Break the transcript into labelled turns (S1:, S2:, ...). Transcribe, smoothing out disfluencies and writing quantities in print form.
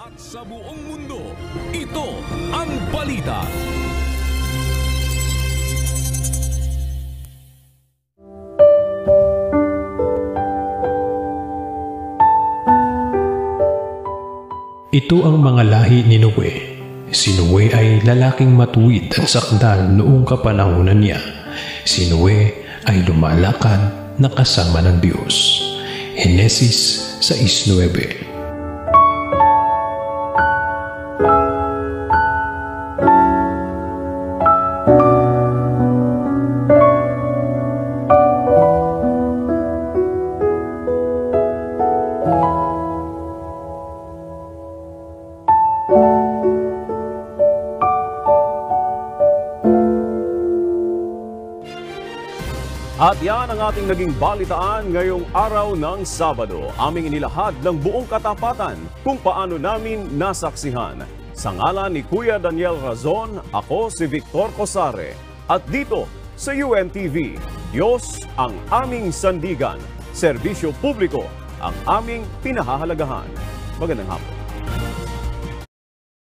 S1: At sa buong mundo, ito ang balita.
S2: Ito ang mga lahi ni Noe. Si Noe ay lalaking matuwid at sakdal noong kapanahunan niya. Si Noe ay lumalakad na kasama ng Diyos. Henesis 6:9.
S3: At yan ang ating naging balitaan ngayong araw ng Sabado. Aming inilahad ng buong katapatan kung paano namin nasaksihan. Sa ngalan ni Kuya Daniel Razon, ako si Victor Cosare. At dito sa UNTV, Diyos ang aming sandigan. Serbisyo publiko ang aming pinahahalagahan. Magandang hapon.